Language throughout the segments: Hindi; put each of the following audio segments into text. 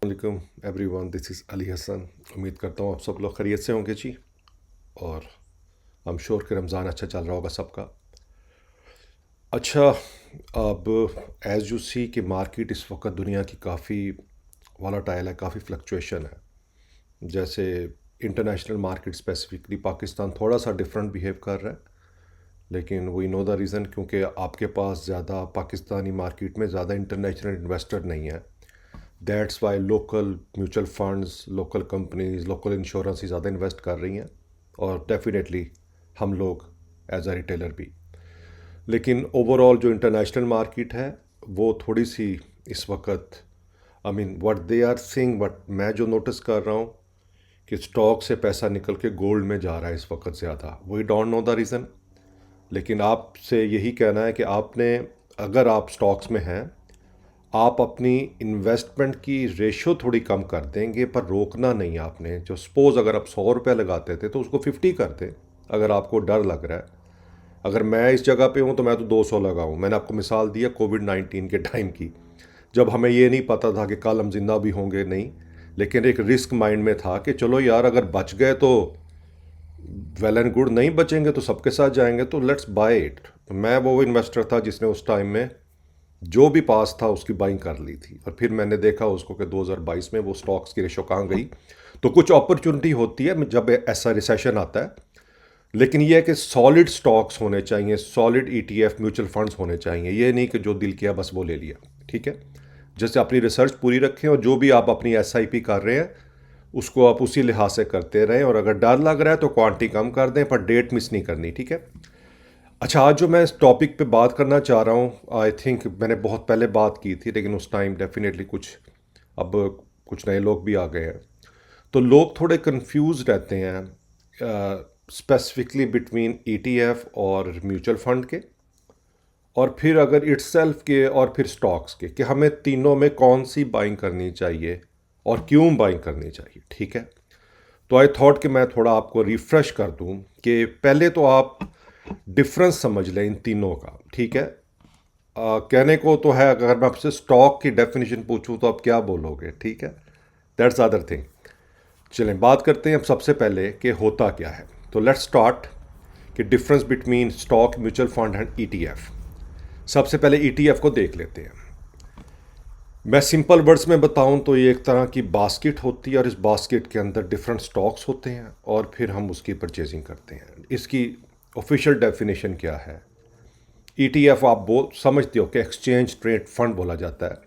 वालेकुम everyone, this is Ali Hasan. उम्मीद करता हूँ आप सब लोग खैरियत से होंगे जी। और आई एम श्योर कि रमज़ान अच्छा चल रहा होगा सबका। अच्छा, अब एज यू सी कि मार्केट इस वक्त दुनिया की काफ़ी वॉलेटाइल है, काफ़ी फ्लक्चुएशन है। जैसे इंटरनेशनल मार्केट स्पेसिफिकली पाकिस्तान थोड़ा सा डिफरेंट बिहेव कर रहा है, लेकिन वी नो द रीज़न क्योंकि आपके पास ज़्यादा पाकिस्तानी मार्केट में ज़्यादा इंटरनेशनल इन्वेस्टर नहीं है। That's why local mutual funds, local companies, local insurance ही ज़्यादा इन्वेस्ट कर रही हैं, और डेफिनेटली हम लोग एज अ रिटेलर भी। लेकिन ओवरऑल जो इंटरनेशनल मार्केट है वो थोड़ी सी इस वक्त, I mean what they are seeing, but मैं जो नोटिस कर रहा हूँ कि स्टॉक से पैसा निकल के गोल्ड में जा रहा है इस वक्त ज़्यादा। We don't know the reason, लेकिन आपसे यही कहना है कि आपने, अगर आप स्टॉक्स में हैं, आप अपनी इन्वेस्टमेंट की रेशो थोड़ी कम कर देंगे, पर रोकना नहीं आपने। जो सपोज़ अगर आप 100 रुपये लगाते थे तो उसको 50 कर दें अगर आपको डर लग रहा है। अगर मैं इस जगह पे हूँ तो मैं तो 200 लगाऊँ। मैंने आपको मिसाल दिया कोविड-19 के टाइम की, जब हमें ये नहीं पता था कि कल हम जिंदा भी होंगे नहीं, लेकिन एक रिस्क माइंड में था कि चलो यार अगर बच गए तो वेल एंड गुड, नहीं बचेंगे तो सबके साथ जाएंगे, तो लेट्स बाय इट। तो मैं वो इन्वेस्टर था जिसने उस टाइम में जो भी पास था उसकी बाइंग कर ली थी, और फिर मैंने देखा उसको कि 2022 में वो स्टॉक्स की रेशो कहाँ गई। तो कुछ अपॉर्चुनिटी होती है जब ऐसा रिसेशन आता है, लेकिन ये है कि सॉलिड स्टॉक्स होने चाहिए, सॉलिड ईटीएफ म्यूचुअल फंड्स होने चाहिए। ये नहीं कि जो दिल किया बस वो ले लिया। ठीक है, जैसे अपनी रिसर्च पूरी रखें, और जो भी आप अपनी एसआईपी कर रहे हैं उसको आप उसी लिहाज से करते रहें, और अगर डर लग रहा है तो क्वांटिटी कम कर दें, पर डेट मिस नहीं करनी। ठीक है। अच्छा, आज जो मैं इस टॉपिक पे बात करना चाह रहा हूँ, आई थिंक मैंने बहुत पहले बात की थी, लेकिन उस टाइम डेफिनेटली कुछ, अब कुछ नए लोग भी आ गए हैं, तो लोग थोड़े कंफ्यूज रहते हैं स्पेसिफिकली बिटवीन ईटीएफ और म्यूचुअल फंड के, और फिर अगर इट्सेल्फ के, और फिर स्टॉक्स के, कि हमें तीनों में कौन सी बाइंग करनी चाहिए और क्यों बाइंग करनी चाहिए। ठीक है, तो आई थॉट कि मैं थोड़ा आपको रिफ्रेश कर दूं कि पहले तो आप डिफरेंस समझ लें इन तीनों का। ठीक है, कहने को तो है, अगर मैं आपसे स्टॉक की डेफिनेशन पूछूं तो आप क्या बोलोगे। ठीक है, दैट्स अदर थिंग। चलें बात करते हैं अब सबसे पहले कि होता क्या है। तो लेट्स स्टार्ट कि difference between stock, mutual fund and ETF. सबसे पहले ईटीएफ को देख लेते हैं। मैं सिंपल वर्ड्स में बताऊं तो ये एक तरह की बास्केट होती है, और इस बास्केट के अंदर डिफरेंट स्टॉक्स होते हैं, और फिर हम उसकी परचेजिंग करते हैं। इसकी ऑफिशियल डेफिनेशन क्या है? ईटीएफ आप बोल समझते हो कि एक्सचेंज ट्रेड फंड बोला जाता है,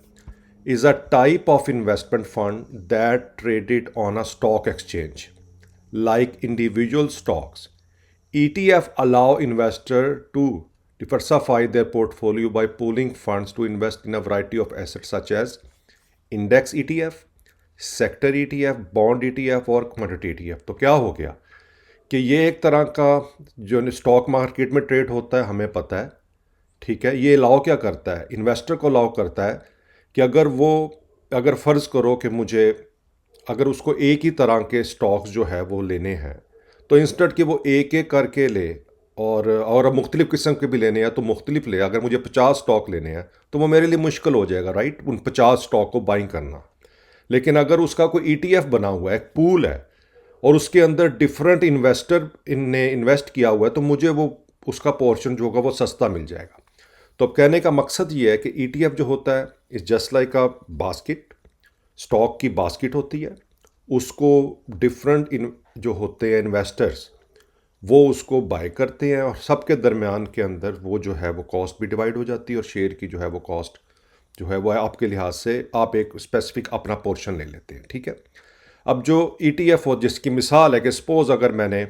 is a type of investment fund that traded on a stock exchange like individual stocks. ETF allow investor to diversify their portfolio by pooling funds to invest in a variety of assets such as index ETF, sector ETF, bond ETF और commodity ETF। तो क्या हो गया कि ये एक तरह का जो स्टॉक मार्केट में ट्रेड होता है, हमें पता है। ठीक है, ये अलाउ क्या करता है? इन्वेस्टर को अलाउ करता है कि अगर फ़र्ज़ करो कि मुझे, अगर उसको एक ही तरह के स्टॉक्स जो है वो लेने हैं, तो इंस्टेंट कि वो एक एक करके ले, और अब मुख्तलिफ़ किस्म के भी लेने हैं तो मुख्तलिफ ले। अगर मुझे 50 स्टॉक लेने हैं तो वो मेरे लिए मुश्किल हो जाएगा, राइट, उन 50 स्टॉक को बाइंग करना। लेकिन अगर उसका कोई ईटीएफ बना हुआ है, एक पूल है, और उसके अंदर डिफरेंट इन्वेस्टर ने इन्वेस्ट किया हुआ है, तो मुझे वो उसका पोर्शन जो होगा वो सस्ता मिल जाएगा। तो अब कहने का मकसद ये है कि ईटीएफ जो होता है is just like a basket, stock की बास्केट होती है। उसको डिफरेंट इन जो होते हैं इन्वेस्टर्स, वो उसको बाय करते हैं, और सबके दरमियान के अंदर वो जो है वो कॉस्ट भी डिवाइड हो जाती है, और शेयर की जो है वो कॉस्ट जो है वो आपके लिहाज से आप एक स्पेसिफिक अपना पोर्शन ले लेते हैं। ठीक है, अब जो ईटीएफ हो, जिसकी मिसाल है कि सपोज अगर मैंने,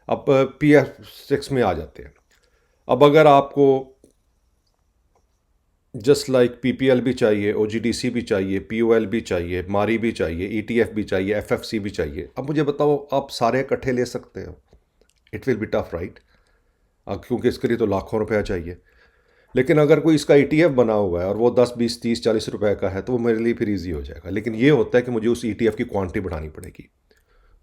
अब PF6 में आ जाते हैं। अब अगर आपको जस्ट लाइक PPL भी चाहिए, OGDC भी चाहिए, POL भी चाहिए, मारी भी चाहिए, ETF भी चाहिए, FFC भी चाहिए, अब मुझे बताओ आप सारे इकट्ठे ले सकते हो? It will be tough, right? क्योंकि इसके लिए तो लाखों रुपया चाहिए। लेकिन अगर कोई इसका ETF बना हुआ है और वो 10, 20, 30, 40 रुपए का है, तो वो मेरे लिए फिर ईजी हो जाएगा। लेकिन ये होता है कि मुझे उस ETF की क्वांटिटी बढ़ानी पड़ेगी।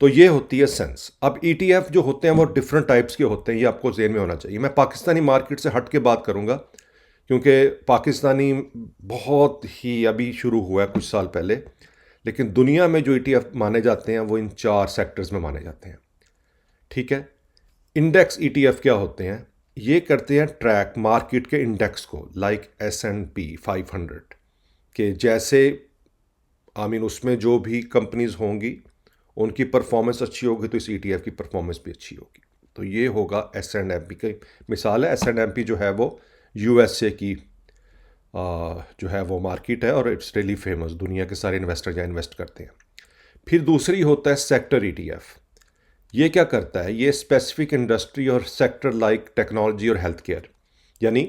तो ये होती है सेंस। अब ETF जो होते हैं वो डिफरेंट टाइप्स के होते हैं, ये आपको जेहन में होना चाहिए। मैं पाकिस्तानी मार्केट से हट के बात करूंगा, क्योंकि पाकिस्तानी बहुत ही अभी शुरू हुआ है कुछ साल पहले, लेकिन दुनिया में जो ETF माने जाते हैं वो इन 4 सेक्टर्स में माने जाते हैं। ठीक है। इंडेक्स ETF क्या होते हैं? ये करते हैं ट्रैक मार्केट के इंडेक्स को, लाइक S&P 500 के जैसे। उसमें जो भी कंपनीज होंगी उनकी परफॉर्मेंस अच्छी होगी तो इस ETF की परफॉर्मेंस भी अच्छी होगी। तो ये होगा S&P की मिसाल है। S&P जो है वो USA की जो है वो मार्केट है और इट्स रियली फेमस, दुनिया के सारे इन्वेस्टर यहाँ इन्वेस्ट करते हैं। फिर दूसरी होता है सेक्टर ETF। ये क्या करता है? ये स्पेसिफिक इंडस्ट्री और सेक्टर लाइक टेक्नोलॉजी और हेल्थ केयर, यानी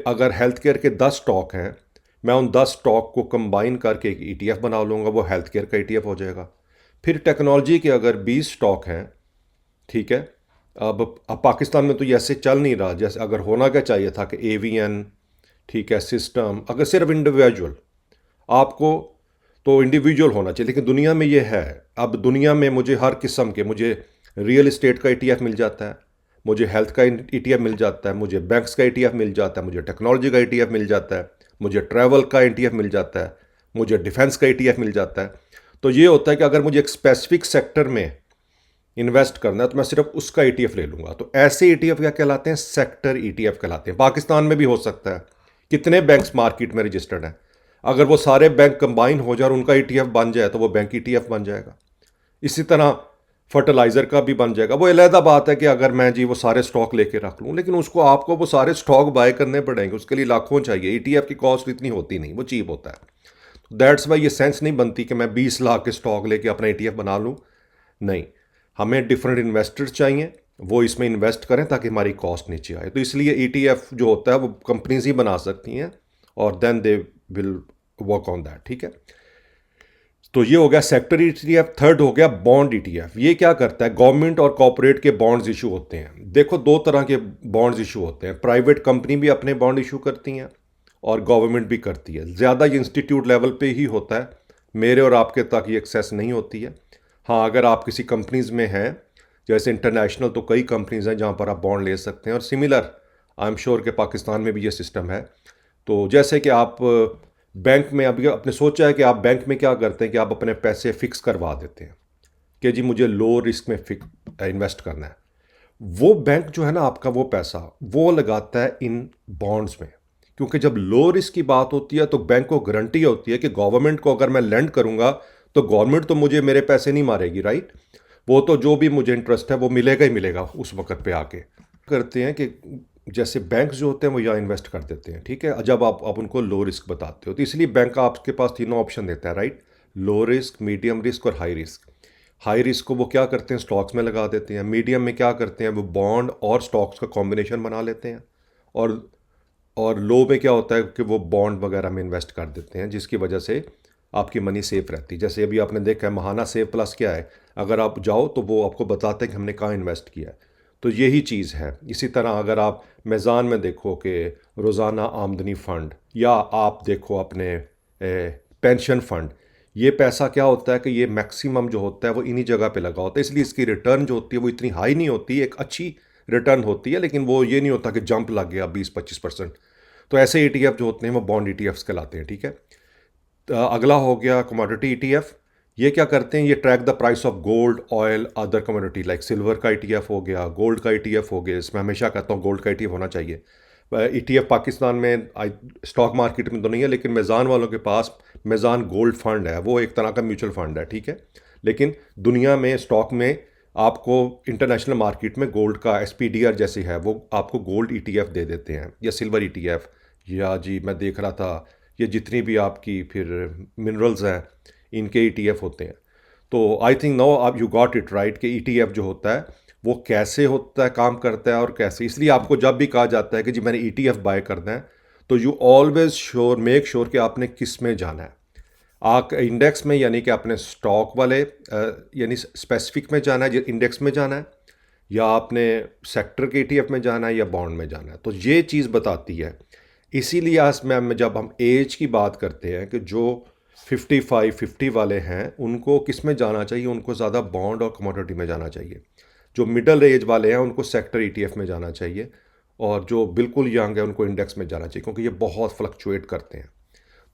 अगर हेल्थ केयर के 10 स्टॉक हैं, मैं उन 10 स्टॉक को कंबाइन करके एक ETF बना लूँगा, वो हेल्थ केयर का ETF हो जाएगा। फिर टेक्नोलॉजी के अगर 20 स्टॉक हैं, ठीक है। अब पाकिस्तान में तो ये ऐसे चल नहीं रहा, जैसे अगर होना क्या चाहिए था कि AVN, ठीक है, सिस्टम, अगर सिर्फ इंडिविजुअल आपको तो इंडिविजुअल होना चाहिए, लेकिन दुनिया में ये है। अब दुनिया में मुझे हर किस्म के, मुझे रियल इस्टेट का ETF मिल जाता है, मुझे हेल्थ का ETF मिल जाता है, मुझे बैंक्स का ETF मिल जाता है, मुझे टेक्नोलॉजी का ETF मिल जाता है, मुझे ट्रैवल का ETF मिल जाता है, मुझे डिफेंस का ETF मिल जाता है। तो ये होता है कि अगर मुझे एक स्पेसिफिक सेक्टर में इन्वेस्ट करना है तो मैं सिर्फ उसका ETF ले लूँगा। तो ऐसे ETF क्या कहलाते हैं? सेक्टर ETF कहलाते हैं। पाकिस्तान में भी हो सकता है। कितने बैंक्स मार्केट में रजिस्टर्ड हैं? अगर वो सारे बैंक कंबाइन हो जाए और उनका ETF बन जाए तो वो बैंक ETF बन जाएगा। इसी तरह फर्टिलाइज़र का भी बन जाएगा। वो अलहदा बात है कि अगर मैं जी वो सारे स्टॉक लेके रख लूँ, लेकिन उसको आपको वो सारे स्टॉक बाय करने पड़ेंगे, उसके लिए लाखों चाहिए। ETF की कॉस्ट इतनी होती नहीं, वो चीप होता है। दैट्स वाई ये सेंस नहीं बनती कि मैं 20 लाख के स्टॉक लेके अपना ETF बना लूँ। नहीं, हमें डिफरेंट इन्वेस्टर्स चाहिए, वो इसमें इन्वेस्ट करें ताकि हमारी कॉस्ट नीचे आए। तो इसलिए ETF जो होता है वो कंपनीज ही बना सकती हैं और then they will work on that. ठीक है। तो ये हो गया सेक्टर ETF। थर्ड हो गया बॉन्ड ETF। ये क्या करता है? गवर्नमेंट और कॉर्पोरेट के बॉन्ड्स इशू होते हैं। देखो, दो तरह के बॉन्ड्स इशू होते हैं। प्राइवेट कंपनी भी अपने बॉन्ड इशू करती हैं और गवर्नमेंट भी करती है। ज़्यादा ये इंस्टीट्यूट लेवल पे ही होता है, मेरे और आपके तक ये एक्सेस नहीं होती है। हाँ, अगर आप किसी कंपनीज़ में हैं, जैसे इंटरनेशनल, तो कई कंपनीज़ हैं जहाँ पर आप बॉन्ड ले सकते हैं। और सिमिलर आई एम श्योर कि पाकिस्तान में भी ये सिस्टम है। तो जैसे कि आप बैंक में, अभी आपने सोचा है कि आप बैंक में क्या करते हैं कि आप अपने पैसे फिक्स करवा देते हैं कि जी मुझे लो रिस्क में इन्वेस्ट करना है। वो बैंक जो है ना, आपका वो पैसा वो लगाता है इन बॉन्ड्स में, क्योंकि जब लो रिस्क की बात होती है तो बैंक को गारंटी होती है कि गवर्नमेंट को अगर मैं लेंड करूंगा तो गवर्नमेंट तो मुझे मेरे पैसे नहीं मारेगी, राइट। वो तो जो भी मुझे इंटरेस्ट है वो मिलेगा ही मिलेगा उस वक्त पे आके। करते हैं कि जैसे बैंक्स जो होते हैं वो यहाँ इन्वेस्ट कर देते हैं, ठीक है, जब आप उनको लो रिस्क बताते हो। तो इसलिए बैंक आपके पास तीनों ऑप्शन देता है, right. Low risk, medium risk और हाई रिस्क। हाई रिस्क को वो क्या करते हैं? स्टॉक्स में लगा देते हैं। मीडियम में क्या करते हैं? वो बॉन्ड और स्टॉक्स का कॉम्बिनेशन बना लेते हैं। और और लो में क्या होता है कि वो बॉन्ड वगैरह में इन्वेस्ट कर देते हैं, जिसकी वजह से आपकी मनी सेफ रहती है। जैसे अभी आपने देखा है महाना सेव प्लस क्या है, अगर आप जाओ तो वो आपको बताते हैं कि हमने कहाँ इन्वेस्ट किया है। तो यही चीज़ है। इसी तरह अगर आप मेज़ान में देखो कि रोज़ाना आमदनी फ़ंड, या आप देखो अपने पेंशन फ़ंड, ये पैसा क्या होता है कि ये मैक्सिमम जो होता है वो इन्हीं जगह पे लगा होता है, इसलिए इसकी रिटर्न जो होती है वो इतनी हाई नहीं होती। एक अच्छी रिटर्न होती है, लेकिन वो ये नहीं होता कि जंप लग गया 20-25%। तो ऐसे ETF जो होते हैं वो बॉन्ड ETFs कहलाते हैं, ठीक है। अगला हो गया कमोडिटी ETF। ये क्या करते हैं? ये track the price of gold, oil, other commodity, like silver का ETF हो गया, गोल्ड का ETF हो गया। इसमें हमेशा कहता हूँ गोल्ड का ETF होना चाहिए। ETF पाकिस्तान में स्टॉक मार्केट में तो नहीं है, लेकिन मेज़ान वालों के पास मेज़ान गोल्ड फंड है, वो एक तरह का म्यूचुअल फंड है, ठीक है। लेकिन दुनिया में स्टॉक में आपको इंटरनेशनल मार्केट में गोल्ड का SPDR जैसे है वो आपको गोल्ड ETF दे देते हैं, या सिल्वर ETF, या जी मैं देख रहा था ये जितनी भी आपकी फिर मिनरल्स हैं इनके ETF होते हैं। तो आई थिंक नाउ आप यू गॉट इट राइट कि ETF जो होता है वो कैसे होता है, काम करता है और कैसे। इसलिए आपको जब भी कहा जाता है कि जी मैंने ETF बाय करना है, तो you always sure make sure कि आपने किस में जाना है। आप इंडेक्स में, यानी कि अपने स्टॉक वाले यानी स्पेसिफिक में जाना है, इंडेक्स में जाना है, या आपने सेक्टर के ETF में जाना है, या बॉन्ड में जाना है। तो ये चीज़ बताती है। इसीलिए आज मैम जब हम एज की बात करते हैं कि जो 55-50 वाले हैं उनको किस में जाना चाहिए, उनको ज़्यादा बॉन्ड और कमोडिटी में जाना चाहिए। जो मिडल एज वाले हैं उनको सेक्टर ETF में जाना चाहिए, और जो बिल्कुल यंग है उनको इंडेक्स में जाना चाहिए, क्योंकि ये बहुत फ्लक्चुएट करते हैं।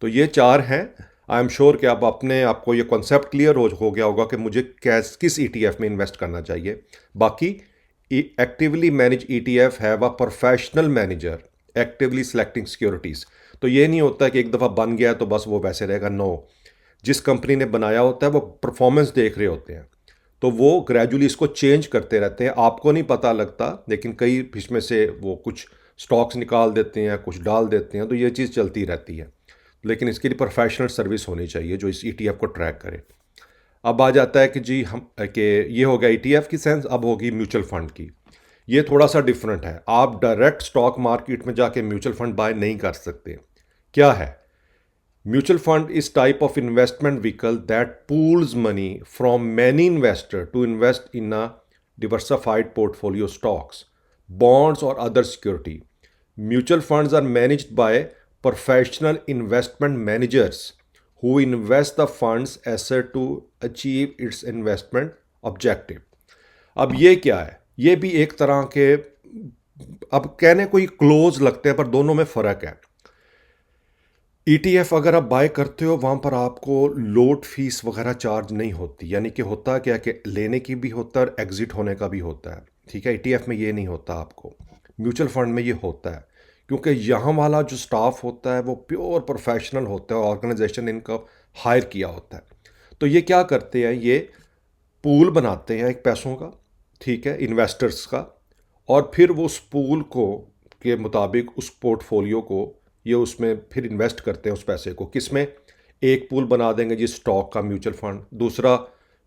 तो ये 4 हैं। आई एम श्योर कि आप अपने आपको ये कॉन्सेप्ट क्लियर हो गया होगा कि मुझे किस ईटीएफ में इन्वेस्ट करना चाहिए। बाकी actively manage ETF have a professional manager actively selecting securities. तो ये नहीं होता कि एक दफ़ा बन गया तो बस वो वैसे रहेगा, नो। जिस कंपनी ने बनाया होता है वो परफॉर्मेंस देख रहे होते हैं, तो वो ग्रेजुअली इसको चेंज करते रहते हैं। आपको नहीं पता लगता, लेकिन कई इसमें से वो कुछ स्टॉक्स निकाल देते हैं, कुछ डाल देते हैं, तो ये चीज़ चलती रहती है। लेकिन इसके लिए प्रोफेशनल सर्विस होनी चाहिए जो इस ईटीएफ को ट्रैक करे। अब आ जाता है कि जी हम कि ये हो गया ईटीएफ की सेंस, अब होगी म्यूचुअल फंड की। ये थोड़ा सा डिफरेंट है। आप डायरेक्ट स्टॉक मार्केट में जाके म्यूचुअल फंड बाय नहीं कर सकते। क्या है mutual fund? Is type of investment vehicle that pools money from many investor to invest in a diversified portfolio stocks, bonds, or other security. Mutual funds are managed by professional investment managers who invest the funds asset to achieve its investment objective. अब ये क्या है? ये भी एक तरह के, अब कहने कोई क्लोज लगते हैं पर दोनों में फ़र्क है। ईटीएफ अगर आप बाय करते हो वहाँ पर आपको लोड फीस वगैरह चार्ज नहीं होती, यानी कि होता क्या कि लेने की भी होता है और एग्जिट होने का भी होता है। ठीक है, ईटीएफ में ये नहीं होता आपको, म्यूचुअल फंड में ये होता है, क्योंकि यहाँ वाला जो स्टाफ होता है वो प्योर प्रोफेशनल होता है और ऑर्गेनाइजेशन ने इनका हायर किया होता है। तो ये क्या करते हैं, ये पूल बनाते हैं एक पैसों का, ठीक है, इन्वेस्टर्स का, और फिर वो उस पूल को के मुताबिक उस पोर्टफोलियो को ये उसमें फिर इन्वेस्ट करते हैं उस पैसे को। किस में? एक पूल बना देंगे जी स्टॉक का म्यूचुअल फंड, दूसरा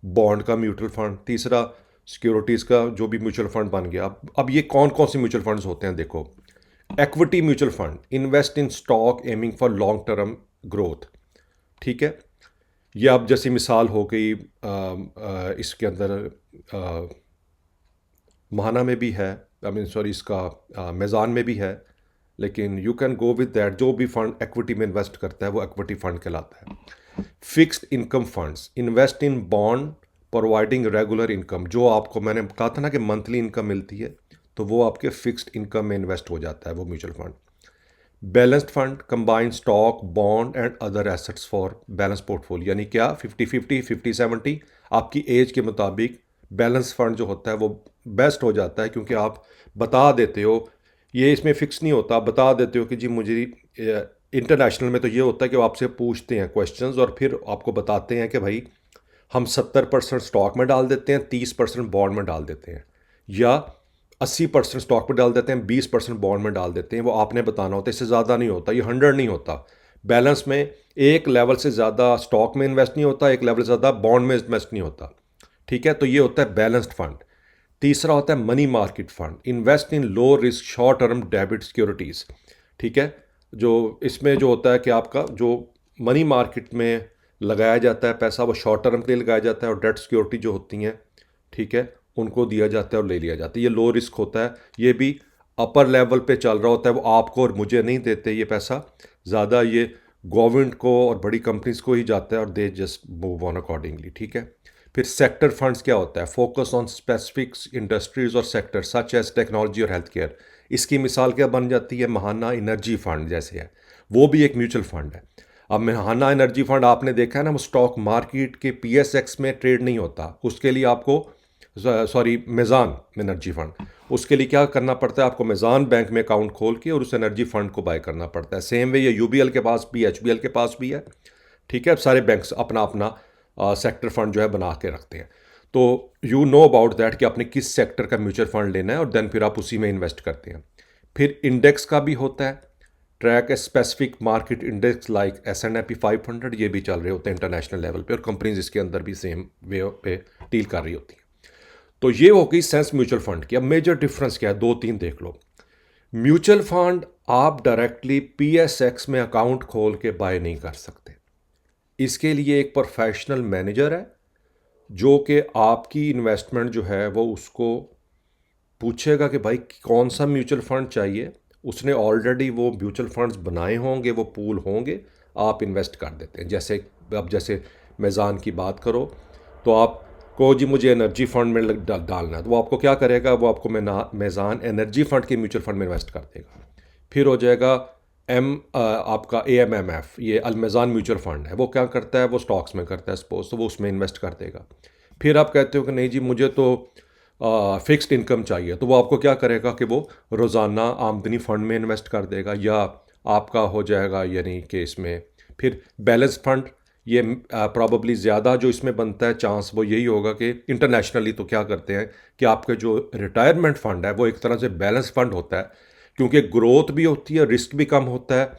बॉन्ड का म्यूचुअल फंड, तीसरा सिक्योरिटीज़ का जो भी म्यूचुअल फंड बन गया। अब ये कौन कौन से म्यूचुअल फंड्स होते हैं देखो। Equity mutual fund invest in stock aiming for long term growth. ठीक है, ये अब जैसी मिसाल हो गई इसके अंदर महाना में भी है, आई मीन सॉरी इसका मेज़ान में भी है, लेकिन you can go with that. जो भी फंड इक्विटी में इन्वेस्ट करता है वो इक्विटी फंड कहलाता है। Fixed income funds invest in bond providing regular income. जो आपको मैंने कहा था ना कि मंथली इनकम मिलती है, तो वो आपके फिक्स्ड इनकम में इन्वेस्ट हो जाता है वो mutual fund. Balanced fund combine stock bond and other assets for balance portfolio, यानी क्या 50-50 50-70 आपकी एज के मुताबिक बैलेंस फंड जो होता है वो बेस्ट हो जाता है, क्योंकि आप बता देते हो, ये इसमें फिक्स नहीं होता, आप बता देते हो कि जी मुझे इंटरनेशनल में तो ये होता है कि वो आपसे पूछते हैं क्वेश्चंस और फिर आपको बताते हैं कि भाई हम 70% स्टॉक में डाल देते हैं, 30% बॉन्ड में डाल देते हैं, या 80% स्टॉक में डाल देते हैं, 20% बॉन्ड में डाल देते हैं। वो आपने बताना होता है, इससे ज़्यादा नहीं होता, ये 100 नहीं होता। बैलेंस में एक लेवल से ज़्यादा स्टॉक में इन्वेस्ट नहीं होता, एक लेवल से ज़्यादा बॉन्ड में इन्वेस्ट नहीं होता। ठीक है, तो ये होता है बैलेंस्ड फंड। तीसरा होता है money market fund invest in low risk short term debit securities. ठीक है, जो इसमें जो होता है कि आपका जो मनी मार्केट में लगाया जाता है पैसा, वो शॉर्ट टर्म के लिए लगाया जाता है, और डेट सिक्योरिटी जो होती हैं, ठीक है, उनको दिया जाता है और ले लिया जाता है। ये लो रिस्क होता है, ये भी अपर लेवल पे चल रहा होता है, वो आपको और मुझे नहीं देते ये पैसा, ज़्यादा ये गवर्नमेंट को और बड़ी कंपनीज को ही जाता है और they just move on accordingly. ठीक है, फिर सेक्टर फंड्स क्या होता है, फोकस ऑन स्पेसिफिक इंडस्ट्रीज और सेक्टर सच एज टेक्नोलॉजी और हेल्थ केयर। इसकी मिसाल क्या बन जाती है, महाना एनर्जी फंड जैसे है, वो भी एक म्यूचुअल फंड है। अब महाना एनर्जी फंड आपने देखा है ना, वो स्टॉक मार्केट के पीएसएक्स में ट्रेड नहीं होता, उसके लिए आपको सॉरी मेज़ान एनर्जी फंड, उसके लिए क्या करना पड़ता है, आपको मेज़ान बैंक में अकाउंट खोल के और उस एनर्जी फंड को बाय करना पड़ता है। सेम वे ये यूबीएल के पास भी, एचबीएल के पास भी है। ठीक है, अब सारे बैंक्स अपना अपना सेक्टर फंड जो है बना के रखते हैं, तो यू नो अबाउट दैट कि आपने किस सेक्टर का म्यूचुअल फंड लेना है, और देन फिर आप उसी में इन्वेस्ट करते हैं। फिर इंडेक्स का भी होता है, track a specific market index like S&P 500, ये भी चल रहे होते हैं इंटरनेशनल लेवल पे, और कंपनीज इसके अंदर भी सेम वे पे डील कर रही होती हैं। तो ये हो गई सेंस म्यूचुअल फंड की। अब मेजर डिफरेंस क्या है, 2-3 देख लो। म्यूचुअल फंड आप डायरेक्टली PSX में अकाउंट खोल के बाय नहीं कर सकते, इसके लिए एक प्रोफेशनल मैनेजर है जो कि आपकी इन्वेस्टमेंट जो है वो उसको पूछेगा कि भाई कौन सा म्यूचुअल फंड चाहिए, उसने ऑलरेडी वो म्यूचुअल फंड्स बनाए होंगे, वो पूल होंगे, आप इन्वेस्ट कर देते हैं। जैसे अब जैसे मेज़ान की बात करो, तो आप को जी मुझे एनर्जी फंड में डालना है, तो वो आपको क्या करेगा, वो आपको मेज़ान एनर्जी फंड के म्यूचुअल फंड में इन्वेस्ट कर देगा। फिर हो जाएगा आपका AMMF, ये अलमेज़ान म्यूचुअल फंड है, वो क्या करता है, वो स्टॉक्स में करता है सपोज, तो वो उसमें इन्वेस्ट कर देगा। फिर आप कहते हो कि नहीं जी मुझे तो फिक्स्ड इनकम चाहिए, तो वो आपको क्या करेगा कि वो रोज़ाना आमदनी फ़ंड में इन्वेस्ट कर देगा, या आपका हो जाएगा यानी कि इसमें फिर बैलेंस फंड, ये प्रॉबली ज़्यादा जो इसमें बनता है चांस वो यही होगा कि इंटरनेशनली तो क्या करते हैं कि आपके जो रिटायरमेंट फ़ंड है वो एक तरह से बैलेंस फ़ंड होता है, क्योंकि ग्रोथ भी होती है, रिस्क भी कम होता है,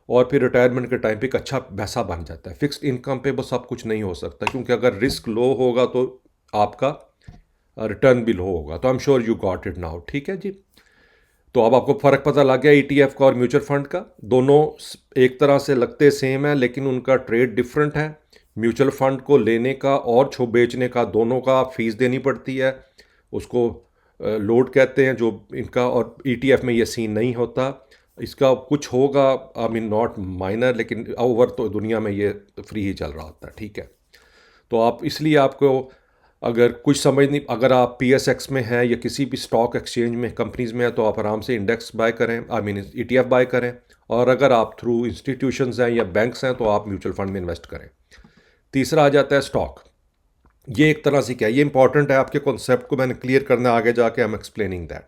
और फिर रिटायरमेंट के टाइम पे एक अच्छा पैसा बन जाता है। फिक्स्ड इनकम पे वो सब कुछ नहीं हो सकता, क्योंकि अगर रिस्क लो होगा तो आपका रिटर्न भी लो होगा। तो I am sure you got it now, ठीक है जी। तो अब आपको फ़र्क पता लग गया ETF का और म्यूचुअल फंड का। दोनों एक तरह से लगते सेम है, लेकिन उनका ट्रेड डिफरेंट है। म्यूचुअल फंड को लेने का और बेचने का दोनों का फीस देनी पड़ती है, उसको लोड कहते हैं जो इनका, और ETF में ये सीन नहीं होता। इसका कुछ होगा, आई मीन नॉट माइनर, लेकिन ओवर तो दुनिया में ये फ्री ही चल रहा होता है, ठीक है। तो आप इसलिए आपको अगर कुछ समझ नहीं, अगर आप PSX में हैं या किसी भी स्टॉक एक्सचेंज में कंपनीज में हैं, तो आप आराम से इंडेक्स बाय करें, आई मीन ETF बाय करें। और अगर आप थ्रू इंस्टीट्यूशंस हैं या बैंक्स हैं तो आप म्यूचुअल फंड में इन्वेस्ट करें। तीसरा आ जाता है स्टॉक। ये एक तरह से क्या है, ये इंपॉर्टेंट है, आपके कॉन्सेप्ट को मैंने क्लियर करना आगे जाके, आई एम एक्सप्लेनिंग दैट।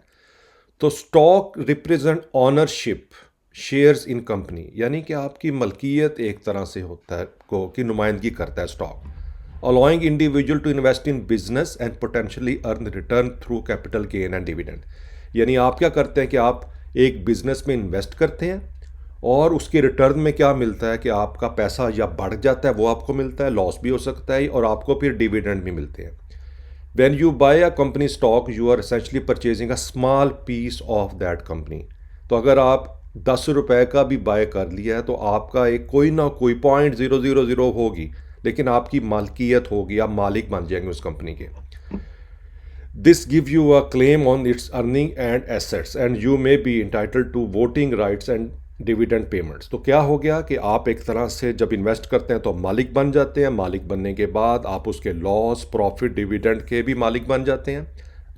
तो stock represent ownership shares in company, यानी कि आपकी मलकियत एक तरह से होता है को की नुमाइंदगी करता है stock, allowing individual to invest in business and potentially earn return through capital gain and dividend। यानी आप क्या करते हैं कि आप एक बिजनेस में इन्वेस्ट करते हैं और उसके रिटर्न में क्या मिलता है कि आपका पैसा या बढ़ जाता है, वो आपको मिलता है, लॉस भी हो सकता है, और आपको फिर डिविडेंड भी मिलते हैं। When you buy a company stock, you are essentially purchasing a small piece of that company। तो अगर आप 10 रुपए का भी बाय कर लिया है तो आपका एक कोई ना कोई 0.000 होगी, लेकिन आपकी मालकियत होगी, आप मालिक बन जाएंगे उस कंपनी के। This give you a claim on its earning and assets and you may be entitled to voting rights and dividend payments. तो क्या हो गया कि आप एक तरह से जब इन्वेस्ट करते हैं तो मालिक बन जाते हैं, मालिक बनने के बाद आप उसके लॉस प्रॉफिट डिविडेंड के भी मालिक बन जाते हैं,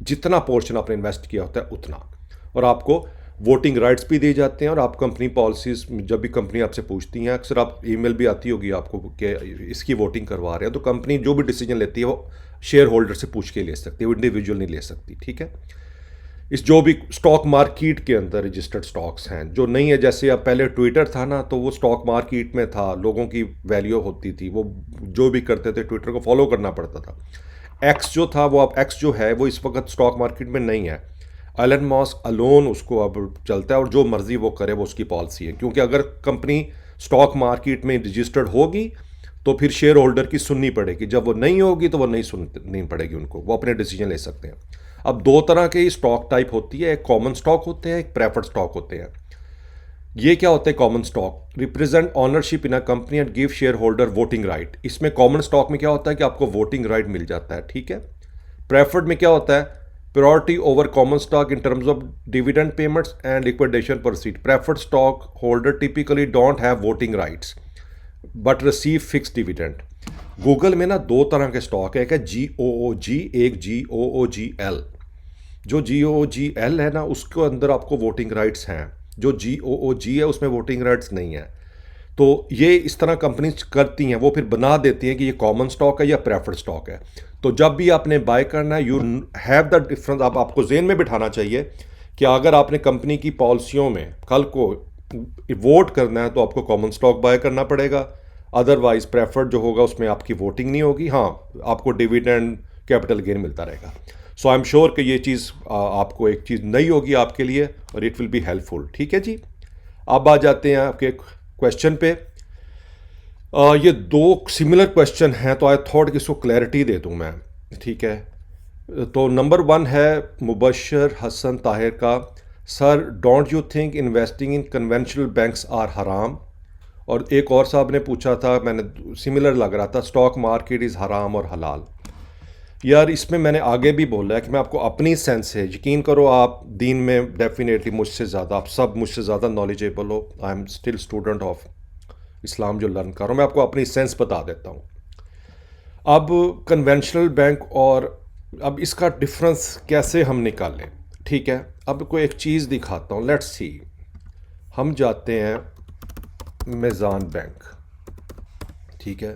जितना पोर्शन आपने इन्वेस्ट किया होता है उतना, और आपको वोटिंग राइट्स भी दिए जाते हैं। और आप कंपनी पॉलिसीज, जब भी कंपनी आपसे पूछती हैं, अक्सर आप ईमेल भी आती होगी आपको कि इसकी वोटिंग करवा रहे हैं, तो कंपनी जो भी डिसीजन लेती है वो शेयर होल्डर से पूछ के ले सकती है, वो इंडिविजुअल नहीं ले सकती, ठीक है। इस जो भी स्टॉक मार्केट के अंदर रजिस्टर्ड स्टॉक्स हैं, जो नहीं है, जैसे अब पहले ट्विटर था ना, तो वो स्टॉक मार्केट में था, लोगों की वैल्यू होती थी, वो जो भी करते थे ट्विटर को फॉलो करना पड़ता था। एक्स जो था वो, अब एक्स जो है वो इस वक्त स्टॉक मार्केट में नहीं है। एलन मस्क अलोन उसको अब चलता है, और जो मर्जी वो करे वो उसकी पॉलिसी है, क्योंकि अगर कंपनी स्टॉक मार्केट में रजिस्टर्ड होगी तो फिर शेयर होल्डर की सुननी पड़ेगी, जब वो नहीं होगी तो वो नहीं पड़ेगी उनको, वो अपने डिसीजन ले सकते हैं। अब दो तरह के स्टॉक टाइप होती है, एक कॉमन स्टॉक होते हैं, एक प्रेफर्ड स्टॉक होते हैं। ये क्या होता है common stock? Represent ownership in a company and give share holder voting right. इसमें कॉमन स्टॉक में क्या होता है कि आपको वोटिंग राइट मिल जाता है, ठीक है। प्रेफर्ड में क्या होता है? Priority over common stock in terms of dividend payments and liquidation proceed. Preferred stock holder typically don't have voting rights but receive fix dividend. Google में ना दो तरह के स्टॉक है, एक है GOOG, एक GOOGL। जो GOOGL है ना, उसके अंदर आपको वोटिंग राइट्स हैं, जो GOOG है उसमें वोटिंग राइट्स नहीं है। तो ये इस तरह कंपनीज करती हैं, वो फिर बना देती हैं कि ये कॉमन स्टॉक है या प्रेफर्ड स्टॉक है। तो जब भी आपने बाय करना है, यू हैव द डिफरेंस, आपको जेन में बिठाना चाहिए कि अगर आपने कंपनी की पॉलिसियों में कल को वोट करना है तो आपको कॉमन स्टॉक बाय करना पड़ेगा, अदरवाइज प्रेफर्ड जो होगा उसमें आपकी वोटिंग नहीं होगी, हाँ आपको डिविडेंड कैपिटल गेन मिलता रहेगा। सो आई एम श्योर कि ये चीज़ आपको एक चीज़ नई होगी आपके लिए, और इट विल बी हेल्पफुल, ठीक है जी। अब आ जाते हैं आपके क्वेश्चन पे। ये दो सिमिलर क्वेश्चन हैं, तो आई थॉट कि इसको क्लैरिटी दे दूं मैं, ठीक है। तो नंबर 1 है मुबशर हसन ताहिर का, sir don't you think investing in conventional banks are हराम। और एक और साहब ने पूछा था, मैंने सिमिलर लग रहा था, स्टॉक मार्केट इज़ हराम और हलाल। यार इसमें मैंने आगे भी बोला है कि मैं आपको अपनी सेंस है, यकीन करो आप दीन में डेफिनेटली मुझसे ज़्यादा, आप सब मुझसे ज़्यादा नॉलेजेबल हो, I am still student of Islam जो लर्न कर रहा हूँ, मैं आपको अपनी सेंस बता देता हूँ। अब कन्वेंशनल बैंक और अब इसका डिफरेंस कैसे हम निकालें, ठीक है। अब कोई एक चीज़ दिखाता हूँ, लेट्स सी। हम जाते हैं मेज़ान बैंक, ठीक है,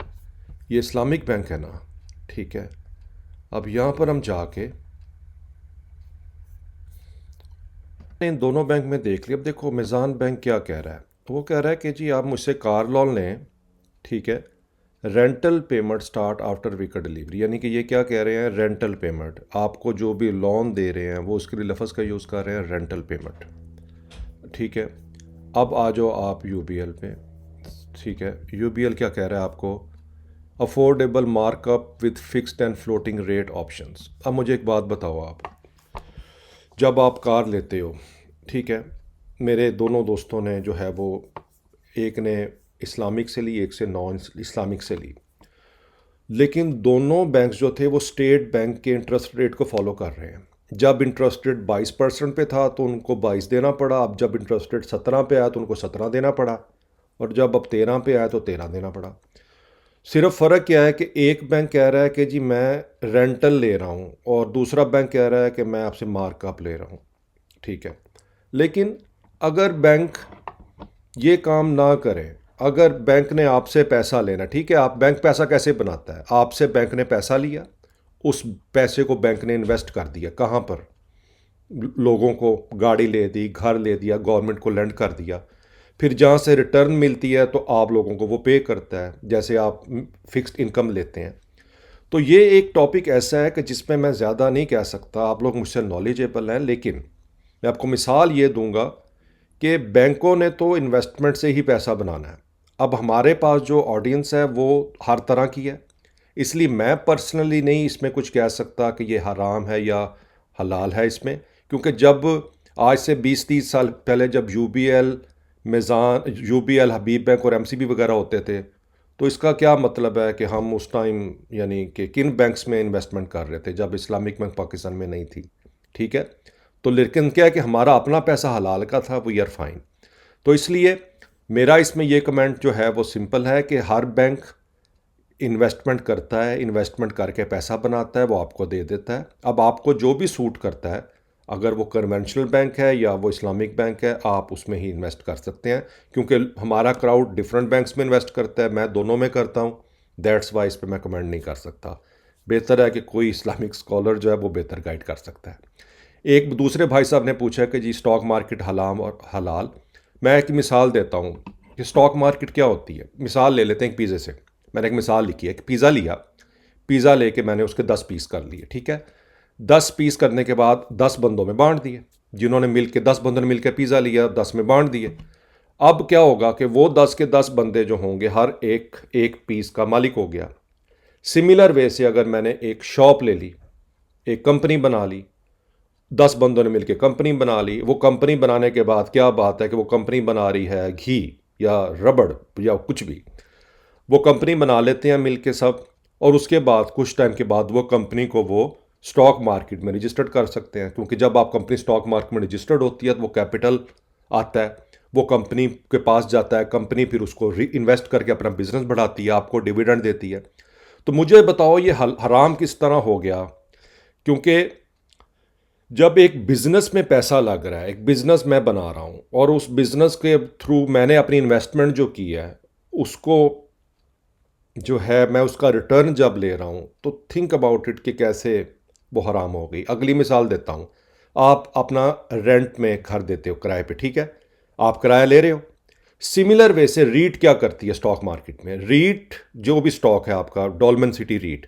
ये इस्लामिक बैंक है ना, ठीक है। अब यहाँ पर हम जाके इन दोनों बैंक में देख लिया। अब देखो मेज़ान बैंक क्या कह रहा है, वो कह रहा है कि जी आप मुझसे कार लोन लें, ठीक है, rental payment start after vehicle delivery. यानी कि ये क्या कह रहे हैं, रेंटल पेमेंट, आपको जो भी लोन दे रहे हैं वो उसके लिए लफ्ज़ का यूज़ कर रहे हैं रेंटल पेमेंट, ठीक है। अब आ जाओ आप यूबीएल पे, ठीक है। यूबीएल क्या कह रहा है आपको, affordable markup with fixed and floating rate options. अब मुझे एक बात बताओ, आप जब आप कार लेते हो, ठीक है, मेरे दोनों दोस्तों ने जो है वो, एक ने इस्लामिक से ली, एक से नॉन इस्लामिक से ली, लेकिन दोनों बैंक्स जो थे वो स्टेट बैंक के इंटरेस्ट रेट को फॉलो कर रहे हैं। जब इंटरेस्ट रेट 22% पे था तो उनको 22 देना पड़ा, अब जब इंटरेस्ट रेट 17 पे आया तो उनको 17 देना पड़ा, और जब अब 13 पे आया तो 13 देना पड़ा। सिर्फ फ़र्क क्या है कि एक बैंक कह रहा है कि जी मैं रेंटल ले रहा हूँ, और दूसरा बैंक कह रहा है कि मैं आपसे मार्कअप ले रहा हूँ, ठीक है। लेकिन अगर बैंक ये काम ना करें, अगर बैंक ने आपसे पैसा लेना, ठीक है, आप बैंक पैसा कैसे बनाता है, आपसे बैंक ने पैसा लिया, उस पैसे को बैंक ने इन्वेस्ट कर दिया कहाँ पर, लोगों को गाड़ी ले दी, घर ले दिया, गवर्नमेंट को लेंड कर दिया, फिर जहाँ से रिटर्न मिलती है तो आप लोगों को वो पे करता है, जैसे आप फिक्स्ड इनकम लेते हैं। तो ये एक टॉपिक ऐसा है कि जिसमें मैं ज़्यादा नहीं कह सकता, आप लोग मुझसे नॉलेजेबल हैं, लेकिन मैं आपको मिसाल ये दूंगा कि बैंकों ने तो इन्वेस्टमेंट से ही पैसा बनाना है। अब हमारे पास जो ऑडियंस है वो हर तरह की है, इसलिए मैं पर्सनली नहीं इसमें कुछ कह सकता कि ये हराम है या हलाल है इसमें, क्योंकि जब आज से 20-30 साल पहले जब यूबीएल, मेज़ान, यूबीएल, हबीब बैंक और एमसीबी वगैरह होते थे, तो इसका क्या मतलब है कि हम उस टाइम यानी कि किन बैंक्स में इन्वेस्टमेंट कर रहे थे जब इस्लामिक बैंक पाकिस्तान में नहीं थी, ठीक है। तो लेकिन क्या है कि हमारा अपना पैसा हलाल का था, वो ईयर फाइन। तो इसलिए मेरा इसमें ये कमेंट जो है वो सिंपल है कि हर बैंक इन्वेस्टमेंट करता है, इन्वेस्टमेंट करके पैसा बनाता है, वो आपको दे देता है। अब आपको जो भी सूट करता है, अगर वो कन्वेंशनल बैंक है या वो इस्लामिक बैंक है, आप उसमें ही इन्वेस्ट कर सकते हैं, क्योंकि हमारा क्राउड डिफरेंट बैंक्स में इन्वेस्ट करता है, मैं दोनों में करता हूँ। दैट्स वाई इस पर मैं कमेंट नहीं कर सकता। बेहतर है कि कोई इस्लामिक स्कॉलर जो है वो बेहतर गाइड कर सकता है। एक दूसरे भाई साहब ने पूछा कि जी स्टॉक मार्केट हलाल और हलाल। मैं एक मिसाल देता हूँ कि स्टॉक मार्केट क्या होती है। मिसाल ले लेते हैं एक पिज़्ज़े से। मैंने एक मिसाल लिखी है कि पिज़्ज़ा लिया, पिज़्ज़ा लेके मैंने उसके 10 पीस कर लिए, ठीक है। 10 पीस करने के बाद 10 बंदों में बांट दिए, जिन्होंने मिल के 10 बंदों ने मिल के पिज़्ज़ा लिया, 10 में बांट दिए। अब क्या होगा कि वो 10 के 10 बंदे जो होंगे हर एक एक पीस का मालिक हो गया। सिमिलर वे से अगर मैंने एक शॉप ले ली, एक कंपनी बना ली, 10 बंदों ने मिलकर कंपनी बना ली, वो कंपनी बनाने के बाद क्या बात है कि वो कंपनी बना रही है घी या रबड़ या कुछ भी, वो कंपनी बना लेते हैं मिलके सब, और उसके बाद कुछ टाइम के बाद वो कंपनी को वो स्टॉक मार्केट में रजिस्टर्ड कर सकते हैं, क्योंकि जब आप कंपनी स्टॉक मार्केट में रजिस्टर्ड होती है तो वो कैपिटल आता है, वो कंपनी के पास जाता है, कंपनी फिर उसको री इन्वेस्ट करके अपना बिजनेस बढ़ाती है, आपको डिविडेंड देती है। तो मुझे बताओ ये हराम किस तरह हो गया, क्योंकि जब एक बिज़नेस में पैसा लग रहा है, एक बिज़नेस मैं बना रहा हूँ और उस बिज़नेस के थ्रू मैंने अपनी इन्वेस्टमेंट जो की है उसको जो है मैं उसका रिटर्न जब ले रहा हूँ, तो थिंक अबाउट इट कि कैसे वो हराम हो गई। अगली मिसाल देता हूँ, आप अपना रेंट में घर देते हो किराए पे, ठीक है, आप किराया ले रहे हो। सिमिलर वे से रीट क्या करती है स्टॉक मार्केट में, रीट जो भी स्टॉक है आपका, डॉलमेन सिटी रीट,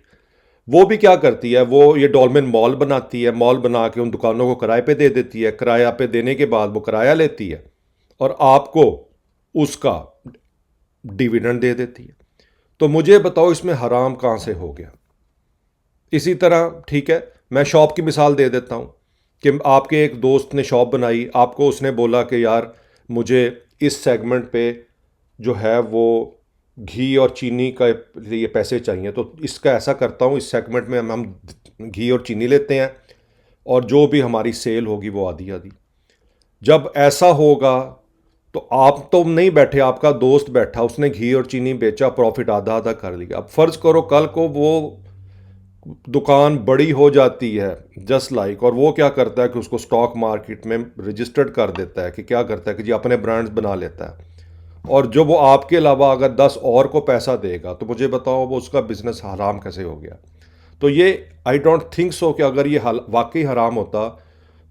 वो भी क्या करती है, वो ये डॉलमेन मॉल बनाती है, मॉल बना के उन दुकानों को किराए पे दे देती है, किराया पे देने के बाद वो किराया लेती है और आपको उसका डिविडेंड दे देती है। तो मुझे बताओ इसमें हराम कहाँ से हो गया। इसी तरह ठीक है, मैं शॉप की मिसाल दे देता हूँ कि आपके एक दोस्त ने शॉप बनाई, आपको उसने बोला कि यार मुझे इस सेगमेंट पे जो है वो घी और चीनी का लिए पैसे चाहिए, तो इसका ऐसा करता हूँ, इस सेगमेंट में हम घी और चीनी लेते हैं और जो भी हमारी सेल होगी वो आधी आधी। जब ऐसा होगा तो आप तो नहीं बैठे, आपका दोस्त बैठा, उसने घी और चीनी बेचा, प्रॉफिट आधा आधा कर लिया। अब फर्ज करो कल को वो दुकान बड़ी हो जाती है जस्ट लाइक, और वो क्या करता है कि उसको स्टॉक मार्केट में रजिस्टर्ड कर देता है, कि क्या करता है कि जी अपने ब्रांड्स बना लेता है, और जो वो आपके अलावा अगर 10 और को पैसा देगा तो मुझे बताओ वो उसका बिजनेस हराम कैसे हो गया। तो ये आई डोंट थिंक सो कि अगर ये वाकई हराम होता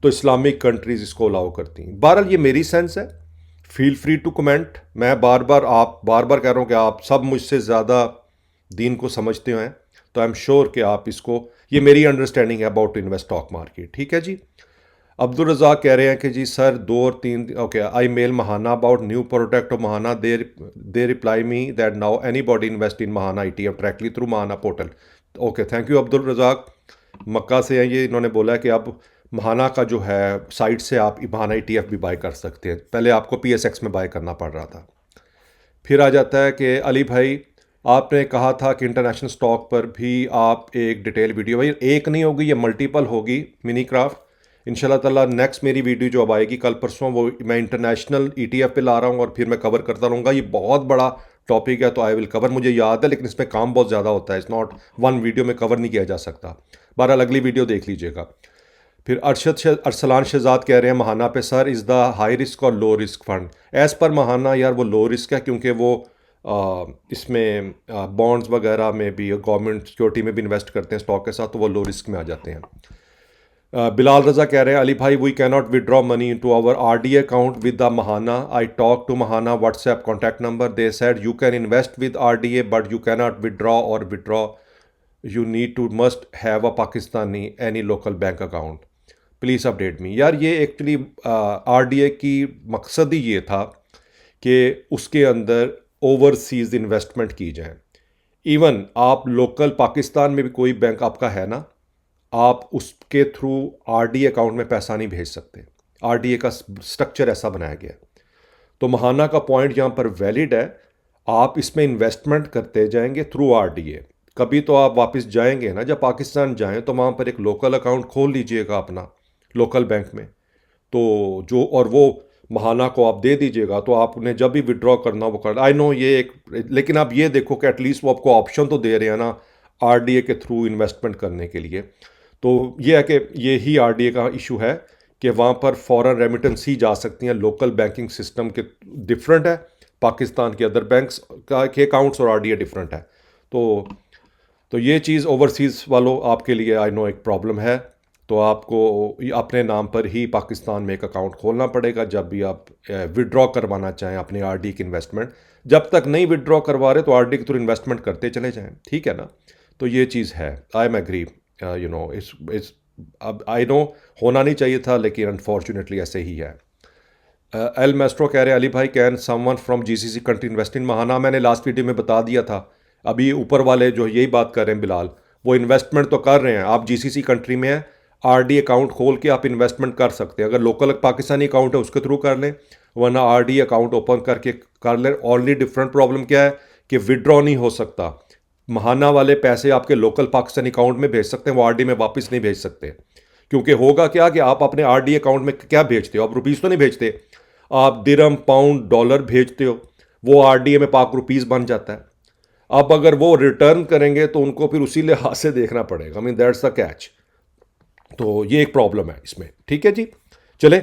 तो इस्लामिक कंट्रीज़ इसको अलाउ करती। बहरहाल ये मेरी सेंस है, फील फ्री टू कमेंट। मैं बार बार कह रहा हूँ कि आप सब मुझसे ज़्यादा दीन को समझते हैं, तो आई एम श्योर कि आप इसको, ये मेरी अंडरस्टैंडिंग है about to invest stock market. ठीक है जी। अब्दुल रज़ाक कह रहे हैं कि जी सर 2 और 3, okay, I mail Mahana about new product of Mahana, they reply me that now anybody invest in Mahana ETF directly through Mahana portal. Okay, thank you Abdul Razzaq, Makkah से हैं ये। इन्होंने बोला है कि अब महाना का जो है साइट से आप महाना ETF भी बाय कर सकते हैं, पहले आपको PSX में बाय करना पड़ रहा था। फिर आ जाता है कि अली भाई आपने कहा था कि इंटरनेशनल स्टॉक पर भी आप एक डिटेल वीडियो, भाई एक नहीं होगी, ये मल्टीपल होगी मिनी क्राफ्ट। इंशाल्लाह ताला नेक्स्ट मेरी वीडियो जो अब आएगी कल परसों, वो मैं इंटरनेशनल ETF पे ला रहा हूँ और फिर मैं कवर करता रहूँगा। ये बहुत बड़ा टॉपिक है तो आई विल कवर, मुझे याद है, लेकिन इसमें काम बहुत ज़्यादा होता है, इट्स नॉट वन वीडियो में कवर नहीं किया जा सकता। बहरहाल अगली वीडियो देख लीजिएगा। फिर अरसलान शहजाद कह रहे हैं महाना पे sir is the high risk और low risk fund. As per महाना यार वो लो रिस्क है, क्योंकि वो इसमें बॉन्ड्स वगैरह में भी, गवर्नमेंट सिक्योरिटी में भी इन्वेस्ट करते हैं स्टॉक के साथ, तो वो लो रिस्क में आ जाते हैं। बिलाल रजा कह रहे हैं अली भाई we can not withdraw money into our RDA account with the Mahana, I talk to Mahana WhatsApp contact number, they said you can invest with RDA but you can not withdraw और withdraw, you need to must have a Pakistani any local bank account, please update me. यार ये एक्चुअली RDA की मकसद ही ये था कि उसके अंदर ओवरसीज़ इन्वेस्टमेंट की जाए। इवन आप लोकल पाकिस्तान में भी कोई बैंक आपका है ना, आप उसके थ्रू RDA अकाउंट में पैसा नहीं भेज सकते। RDA का स्ट्रक्चर ऐसा बनाया गया है। तो महाना का पॉइंट यहाँ पर वैलिड है, आप इसमें इन्वेस्टमेंट करते जाएंगे थ्रू RDA। कभी तो आप वापस जाएंगे ना, जब पाकिस्तान जाएं तो वहाँ पर एक लोकल अकाउंट खोल लीजिएगा अपना लोकल बैंक में, तो जो, और वो महाना को आप दे दीजिएगा, तो आपने जब भी विड्रॉ करना वो कर, आई नो ये एक, लेकिन आप ये देखो कि एटलीस्ट वो आपको ऑप्शन तो दे रहे हैं ना RDA के थ्रू इन्वेस्टमेंट करने के लिए। तो ये है कि ये ही RDA का इशू है कि वहाँ पर फ़ॉरेन रेमिटेंस ही जा सकती हैं, लोकल बैंकिंग सिस्टम के डिफरेंट है, पाकिस्तान के अदर बैंक्स का के अकाउंट्स और RDA डिफरेंट है। तो ये चीज़ ओवरसीज़ वालों आपके लिए आई नो एक प्रॉब्लम है। तो आपको अपने नाम पर ही पाकिस्तान में एक अकाउंट खोलना पड़ेगा जब भी आप विड्रॉ करवाना चाहें अपने RDA की इन्वेस्टमेंट। जब तक नहीं विड्रॉ करवा रहे तो RDA के थ्रू इन्वेस्टमेंट करते चले जाएं, ठीक है ना। तो ये चीज़ है, I am agree, you know इस अब आई नो होना नहीं चाहिए था, लेकिन अनफॉर्चुनेटली ऐसे ही है। एल मेस्ट्रो कह रहे हैं अली भाई can someone from GCC country invest in Mahana, मैंने लास्ट वीडियो में बता दिया था। अभी ऊपर वाले जो यही बात कर रहे हैं बिलाल, वो इन्वेस्टमेंट तो कर रहे हैं, आप GCC कंट्री में हैं, RDA अकाउंट खोल के आप इन्वेस्टमेंट कर सकते हैं। अगर लोकल पाकिस्तानी अकाउंट है उसके थ्रू कर लें, वरना RDA अकाउंट ओपन करके कर लें। ऑनली डिफरेंट प्रॉब्लम क्या है कि विड्रॉ नहीं हो सकता। महाना वाले पैसे आपके लोकल पाकिस्तानी अकाउंट में भेज सकते हैं, वो RDA में वापस नहीं भेज सकते, क्योंकि होगा क्या कि आप अपने RDA अकाउंट में क्या भेजते हो, आप रुपीज़ तो नहीं भेजते, आप दिरहम पाउंड डॉलर भेजते हो, वो RDA में पाक रुपीज़ बन जाता है। अब अगर वो रिटर्न करेंगे तो उनको फिर उसी लिहाज से देखना पड़ेगा, I mean that's the catch. तो ये एक प्रॉब्लम है इसमें, ठीक है जी। चले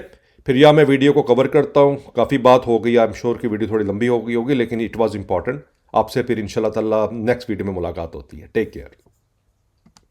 फिर, या मैं वीडियो को कवर करता हूँ, काफ़ी बात हो गई, आई एम श्योर कि वीडियो थोड़ी लंबी हो गई होगी, लेकिन इट वाज इंपॉर्टेंट। आपसे फिर इंशाल्लाह ताला नेक्स्ट वीडियो में मुलाकात होती है। Take care.